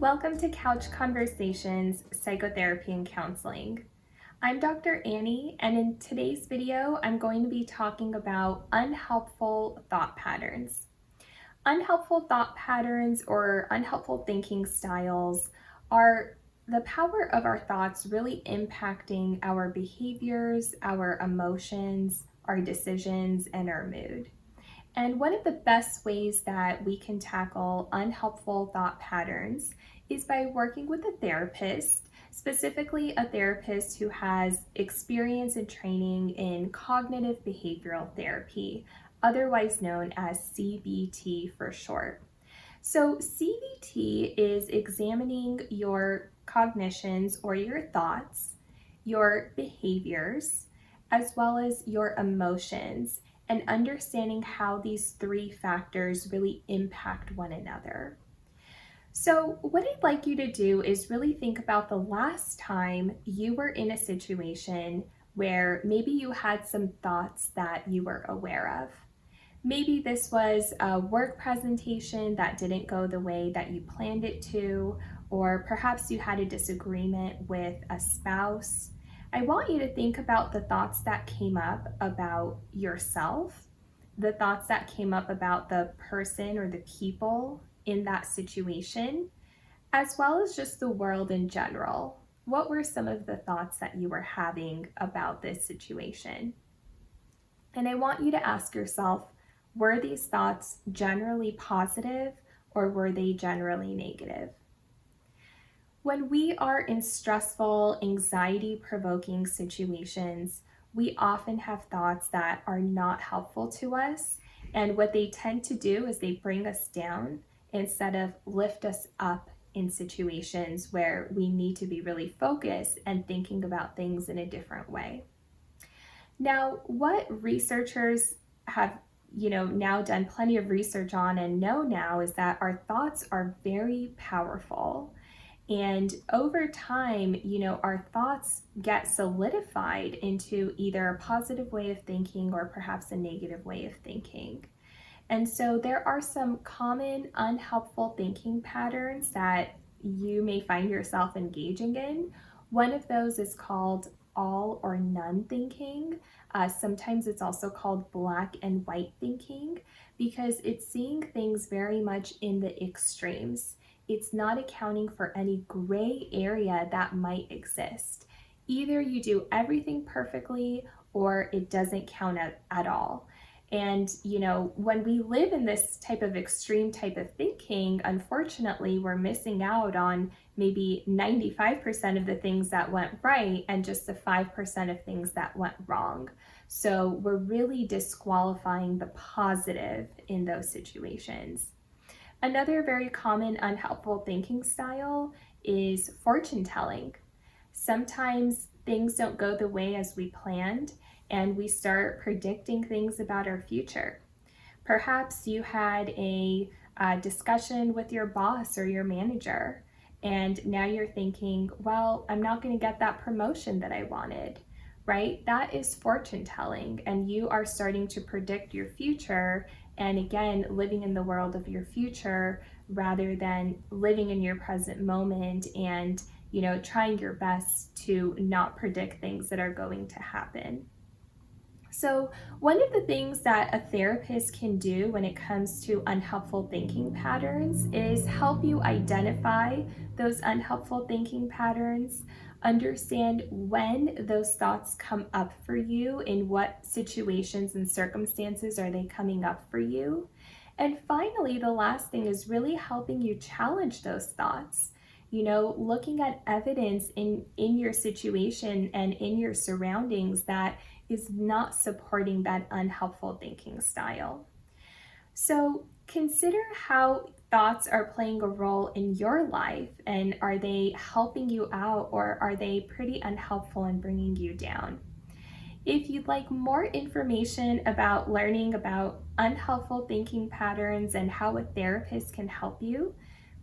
Welcome to Couch Conversations, Psychotherapy and Counseling. I'm Dr. Annie, and in today's video, I'm going to be talking about unhelpful thought patterns. Unhelpful thought patterns or unhelpful thinking styles are the power of our thoughts really impacting our behaviors, our emotions, our decisions, and our mood. And one of the best ways that we can tackle unhelpful thought patterns is by working with a therapist, specifically a therapist who has experience and training in cognitive behavioral therapy, otherwise known as CBT for short. So, CBT is examining your cognitions or your thoughts, your behaviors, as well as your emotions, and understanding how these three factors really impact one another. So, what I'd like you to do is really think about the last time you were in a situation where maybe you had some thoughts that you were aware of. Maybe this was a work presentation that didn't go the way that you planned it to, or perhaps you had a disagreement with a spouse. I want you to think about the thoughts that came up about yourself, the thoughts that came up about the person or the people in that situation, as well as just the world in general. What were some of the thoughts that you were having about this situation? And I want you to ask yourself, were these thoughts generally positive or were they generally negative? When we are in stressful, anxiety-provoking situations, we often have thoughts that are not helpful to us. And what they tend to do is they bring us down instead of lift us up in situations where we need to be really focused and thinking about things in a different way. Now, what researchers have now done plenty of research on and know now is that our thoughts are very powerful. And over time, our thoughts get solidified into either a positive way of thinking or perhaps a negative way of thinking. And so there are some common unhelpful thinking patterns that you may find yourself engaging in. One of those is called all or none thinking. Sometimes it's also called black and white thinking because it's seeing things very much in the extremes. It's not accounting for any gray area that might exist. Either you do everything perfectly or it doesn't count at all. And, when we live in this type of extreme type of thinking, unfortunately, we're missing out on maybe 95% of the things that went right and just the 5% of things that went wrong. So we're really disqualifying the positive in those situations. Another very common unhelpful thinking style is fortune telling. Sometimes things don't go the way as we planned, and we start predicting things about our future. Perhaps you had a discussion with your boss or your manager, and now you're thinking, well, I'm not going to get that promotion that I wanted, right? That is fortune telling, and you are starting to predict your future, and again, living in the world of your future rather than living in your present moment and trying your best to not predict things that are going to happen. So one of the things that a therapist can do when it comes to unhelpful thinking patterns is help you identify those unhelpful thinking patterns, understand when those thoughts come up for you, in what situations and circumstances are they coming up for you. And finally, the last thing is really helping you challenge those thoughts. Looking at evidence in your situation and in your surroundings that is not supporting that unhelpful thinking style. So consider how thoughts are playing a role in your life, and are they helping you out or are they pretty unhelpful and bringing you down? If you'd like more information about learning about unhelpful thinking patterns and how a therapist can help you,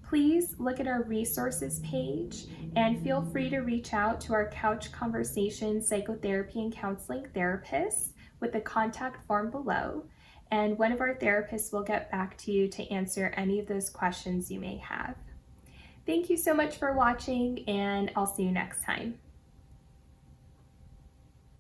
please look at our resources page and feel free to reach out to our Couch Conversations Psychotherapy and Counseling therapist with the contact form below. And one of our therapists will get back to you to answer any of those questions you may have. Thank you so much for watching, and I'll see you next time.